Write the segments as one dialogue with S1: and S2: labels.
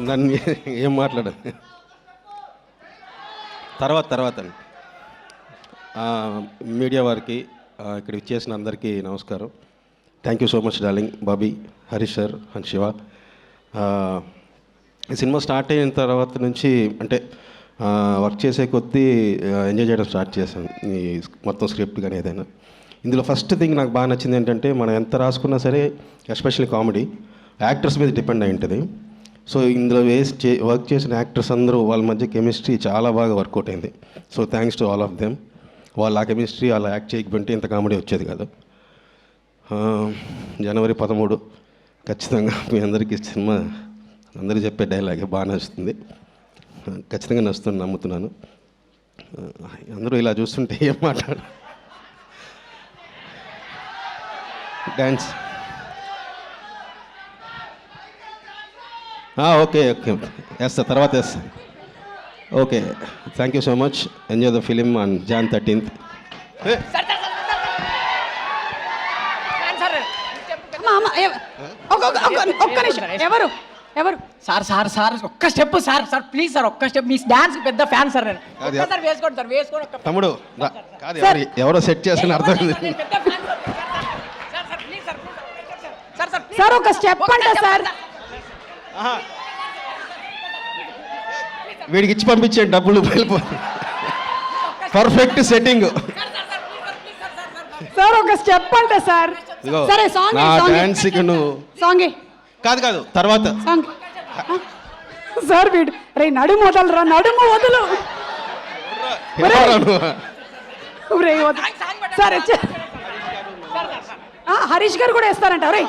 S1: నన్ను ఏం మాట్లాడాలి తర్వాత మీడియా వారికి ఇక్కడ ఇచ్చేసిన అందరికీ నమస్కారం. Thank you so much darling, Bobby, Harish sir and Shiva. ఈ సినిమా స్టార్ట్ అయిన తర్వాత నుంచి అంటే వర్క్ చేసే కొద్దీ ఎంజాయ్ చేయడం స్టార్ట్ చేశాను. ఈ మొత్తం స్క్రిప్ట్ కానీ ఏదైనా. ఇందులో ఫస్ట్ థింగ్ నాకు బాగా నచ్చింది ఏంటంటే, మనం ఎంత రాసుకున్నా సరే ఎస్పెషల్లీ కామెడీ యాక్టర్స్ మీద డిపెండ్ అయి ఉంటుంది. సో ఇందులో వర్క్ చేసిన యాక్టర్స్ అందరూ వాళ్ళ మధ్య కెమిస్ట్రీ చాలా బాగా వర్కౌట్ అయింది. So thanks to all of them. వాళ్ళ ఆ కెమిస్ట్రీ అలా యాక్ట్ చేయకపోతే ఇంత కామెడీ వచ్చేది కాదు. జనవరి 13 ఖచ్చితంగా మీ అందరికీ సినిమా అందరూ చెప్పే డైలాగే బాగా నచ్చుతుంది. ఖచ్చితంగా నచ్చుతుంది నమ్ముతున్నాను. అందరూ ఇలా చూస్తుంటే ఏం మాట్లాడు డ్యాన్స్ ఓకే వేస్తా, తర్వాత వేస్తా. Okay, thank you so much. Enjoy the film on Jan 13th.
S2: ఒక్క నిమిషం, ఎవరు ఎవరు
S3: సార్ సార్ సార్ ఒక్క step sir sir please sir ఒక్క స్టెప్. మీ డాన్స్ పెద్ద ఫ్యాన్ సార్ నేను. ఒక్కసారి వేసుకోండి సార్, వేసుకోండి ఒక్క.
S1: తమ్ముడు కాదు, ఎవరో సెట్ చేసిన అర్థం
S3: పెద్ద fan sir sir please sir sir sir
S2: sir ఒక స్టెప్ అంట సార్.
S1: వీడికి ఇచ్చి పంపించండి డబ్బులు వెళ్ళిపో. Perfect setting.
S2: సార్ ఒక స్టెప్ అంట సార్. సరే సాంగ్
S1: డాన్స్
S2: సాంగ్
S1: కాదు తర్వాత
S2: సాంగ్. సార్ వీడు రే నడుము వదలరా, నడుము వదులు. సరే హరీష్ గారు కూడా వేస్తారంట. రే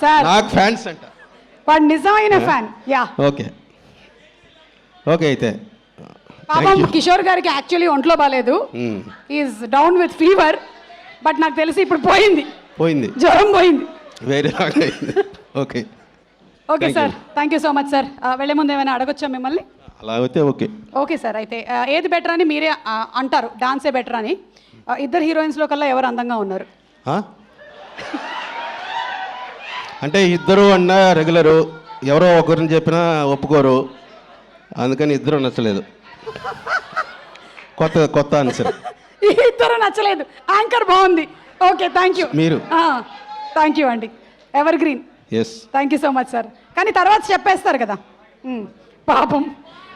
S2: సార్
S1: నాకు ఫ్యాన్స్ అంట.
S2: వాడు నిజమైన ఫ్యాన్. యా
S1: ఓకే అయితే
S2: పాపం కిషోర్ గారికి యాక్చువల్లీ ఒంట్లో బాగాలేదు. Is down with fever. But నాకు తెలిసి ఇప్పుడు పోయింది, జ్వరం పోయింది.
S1: వేరే okay
S2: okay sir, thank you so much sir. వెళ్ళే ముందు ఏమైనా అడగొచ్చా మిమ్మల్ని?
S1: అలా అయితే ఓకే
S2: సార్. అయితే ఏది బెటర్ అని మీరే అంటారు, డాన్సే బెటర్ అని. ఇద్దరు హీరోయిన్స్లో కల్లా ఎవరు అందంగా ఉన్నారు?
S1: అంటే ఇద్దరు అన్నా రెగ్యులరు, ఎవరో ఒకరిని చెప్పినా ఒప్పుకోరు, అందుకని ఇద్దరు నచ్చలేదు. కొత్త ఆన్సర్.
S2: ఇద్దరు నచ్చలేదు, యాంకర్ బాగుంది. Okay thank you.
S1: మీరు
S2: థ్యాంక్ యూ అండి, evergreen.
S1: Yes,
S2: thank you so much sir. కానీ తర్వాత చెప్పేస్తారు కదా పాపం.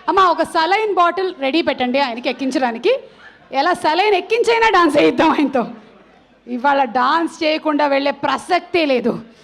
S2: అమ్మ ఒక సలైన్ బాటిల్ రెడీ పెట్టండి ఆయనకి ఎక్కించడానికి. ఎలా సలైన్ ఎక్కించైనా డాన్స్ వేయిద్దాం ఆయనతో. ఇవాళ డాన్స్ చేయకుండా వెళ్ళే ప్రసక్తే లేదు.